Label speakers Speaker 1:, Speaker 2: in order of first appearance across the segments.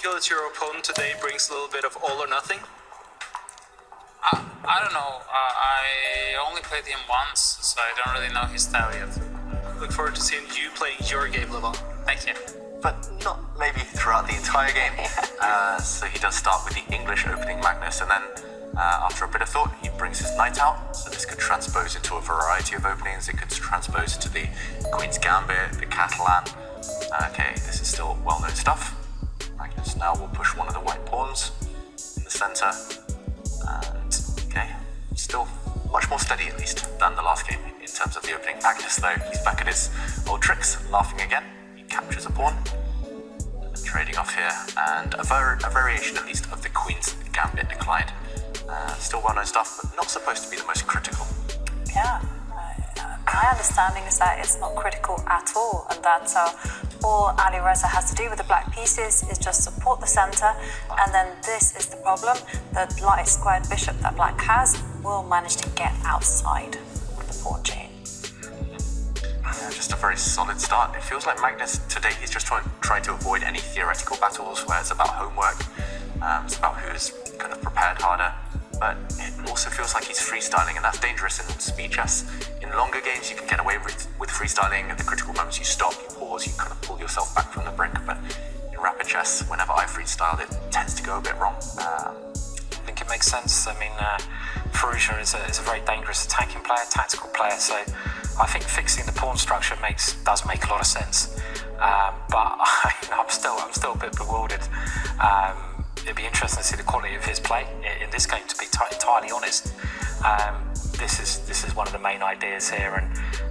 Speaker 1: feel that your opponent today brings a little bit of all or nothing?
Speaker 2: I don't know. I only played him once, so I don't really know his style yet.
Speaker 1: Look forward to seeing you playing your game, Levon.
Speaker 2: Thank you.
Speaker 3: But not maybe throughout the entire game. So he does start with the English opening Magnus, and then after a bit of thought, he brings his knight out. So this could transpose into a variety of openings. It could transpose into the Queen's Gambit, the Catalan. Okay, this is still well-known stuff. Magnus now will push one of the white pawns in the center. And, okay, still much more steady at least than the last game in terms of the opening. Magnus though, he's back at his old tricks, laughing again. He captures a pawn, trading off here, and a variation at least of the Queen's Gambit declined. Still well-known stuff, but not supposed to be the most critical.
Speaker 4: Yeah, my understanding is that it's not critical at all, and that all Alireza has to do with the black pieces is just support the center, and then this is the problem. The light squared bishop that black has will manage to get outside the pawn chain.
Speaker 3: Yeah, just a very solid start. It feels like Magnus today, he's just trying to avoid any theoretical battles where it's about homework, it's about who's kind of prepared harder. But it also feels like he's freestyling, and that's dangerous in speed chess. In longer games, you can get away with freestyling. At the critical moments, you stop, you pause, you kind of pull yourself back from the brink. But in rapid chess, whenever I freestyle, it tends to go a bit wrong.
Speaker 5: I think it makes sense. I mean, Firouzja is a very dangerous attacking player, tactical player. So I think fixing the pawn structure does make a lot of sense. But I'm still a bit bewildered. It'd be interesting to see the quality of his play in this game, to be entirely honest. This is one of the main ideas here,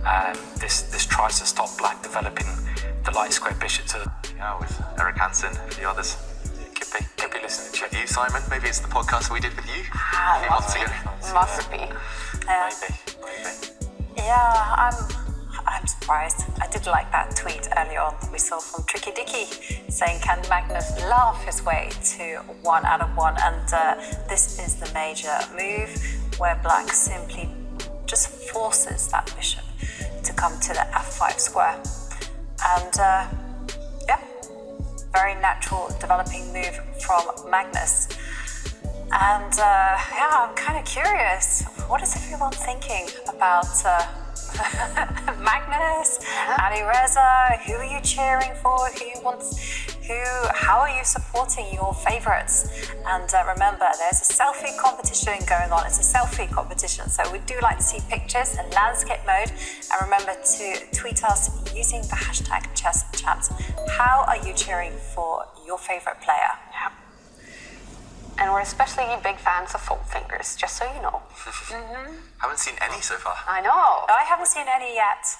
Speaker 5: and this tries to stop black developing the light square bishop to...
Speaker 3: Yeah, with Eric Hansen, the others. Could be listening to you, Simon. Maybe it's the podcast we did with you a few months ago.
Speaker 4: Must be.
Speaker 3: Maybe.
Speaker 4: Yeah, I'm surprised. I did like that tweet earlier on that we saw from Tricky Dicky saying, can Magnus laugh his way to 1 out of 1? And this is the major move where black simply just forces that bishop to come to the f5 square. And yeah, very natural developing move from Magnus. And yeah, I'm kind of curious. What is everyone thinking about Magnus, Alireza? Who are you cheering for? How are you supporting your favorites? And remember, there's a selfie competition going on. It's a selfie competition, so we do like to see pictures in landscape mode. And remember to tweet us using the hashtag #ChessChamps. How are you cheering for your favorite player?
Speaker 6: Yeah. And we're especially big fans of fold fingers, just so you know.
Speaker 3: Haven't seen any so far.
Speaker 6: I know.
Speaker 4: I haven't seen any yet.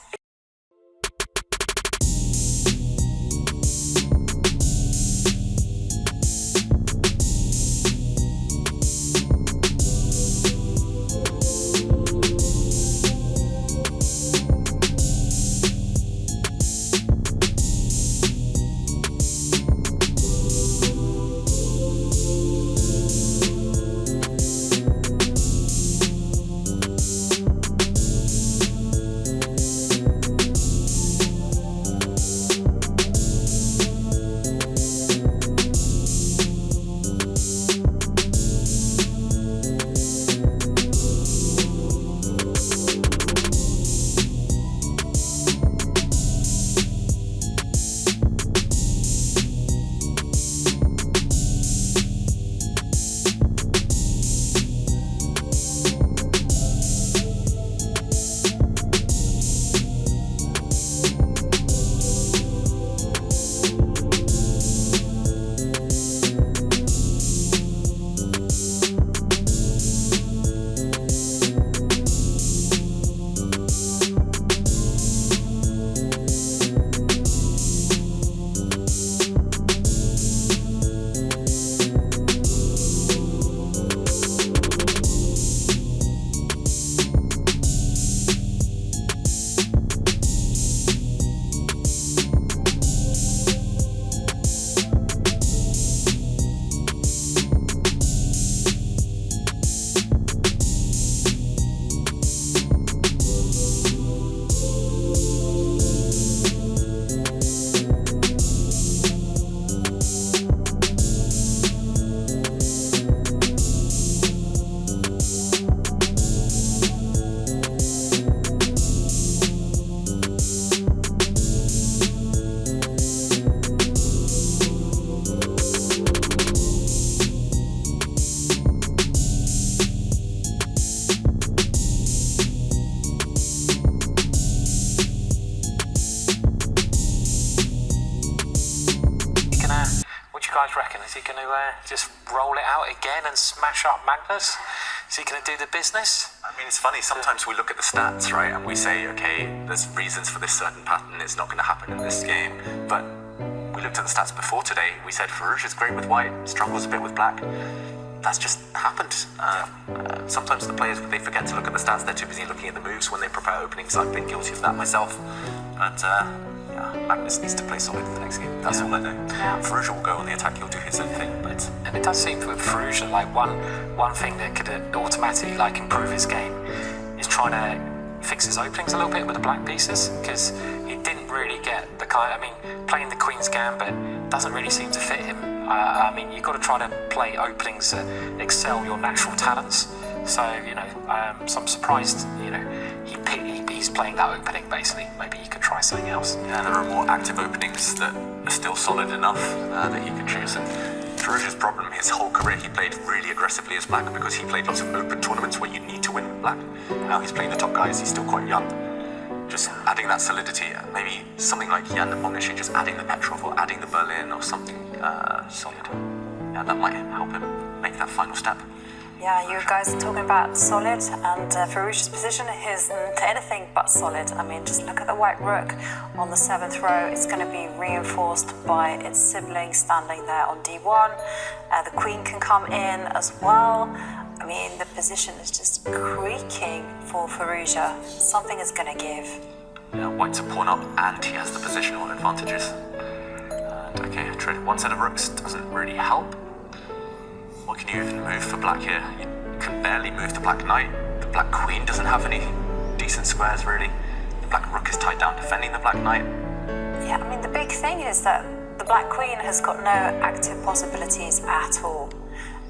Speaker 5: do you guys reckon? Is he going to just roll it out again and smash up Magnus? Is he going to do the business?
Speaker 3: I mean, it's funny, sometimes we look at the stats, right, and we say, okay, there's reasons for this certain pattern, it's not going to happen in this game, but we looked at the stats before today, we said Firouzja's great with white, struggles a bit with black. That's just happened. Sometimes the players, they forget to look at the stats, they're too busy looking at the moves when they prepare openings. I've been guilty of that myself, but Magnus needs to play solid for the next game. That's all I know. Firouzja will go on the attack, he'll do his own thing, but...
Speaker 5: And it does seem with Firouzja, like one thing that could automatically like improve his game is trying to fix his openings a little bit with the black pieces, because he didn't really get the kind. I mean, playing the Queen's Gambit doesn't really seem to fit him. I mean, you've got to try to play openings that excel your natural talents. So, you know, so I'm surprised, you know, he's playing that opening, basically. Maybe he could try something else.
Speaker 3: Yeah, there are more active openings that are still solid enough that he can choose. And Firouzja's problem, his whole career, he played really aggressively as black because he played lots of open tournaments where you need to win with black. Now he's playing the top guys, he's still quite young. Just adding that solidity, maybe something like Jan-Krzysztof, just adding the Petrov or adding the Berlin or something solid. Yeah, that might help him make that final step.
Speaker 4: Yeah, you guys are talking about solid, and Firouzja's position isn't anything but solid. I mean, just look at the white rook on the 7th row. It's going to be reinforced by its sibling standing there on d1. The queen can come in as well. I mean, the position is just creaking for Firouzja. Something is going to give.
Speaker 3: Yeah, white's a pawn up, and he has the positional advantages. And okay, I traded one set of rooks, doesn't really help. What can you even move for black here? You can barely move the black knight. The black queen doesn't have any decent squares, really. The black rook is tied down defending the black knight.
Speaker 4: Yeah, I mean, the big thing is that the black queen has got no active possibilities at all.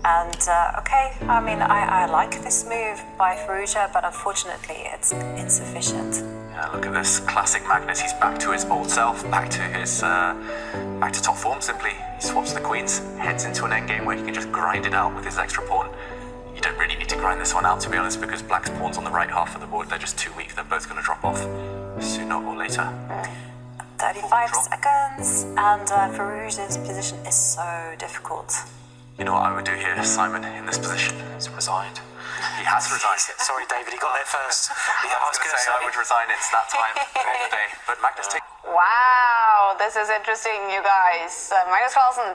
Speaker 4: And, okay, I mean, I like this move by Firouzja, but unfortunately it's insufficient.
Speaker 3: Yeah, look at this classic Magnus. He's back to his old self, back to his, back to top form, simply. He swaps the queens, heads into an endgame where he can just grind it out with his extra pawn. You don't really need to grind this one out, to be honest, because black's pawn's on the right half of the board. They're just too weak. They're both going to drop off sooner or later.
Speaker 4: 35 seconds, and Firouzja's position is so difficult.
Speaker 3: You know what I would do here, Simon, in this position?
Speaker 5: He's resigned.
Speaker 3: He has resigned.
Speaker 5: Sorry, David, he got there first. Yeah,
Speaker 3: I was going to say I would resign. It's that time of the day. But Magnus takes...
Speaker 6: Wow, this is interesting, you guys. Magnus Carlsen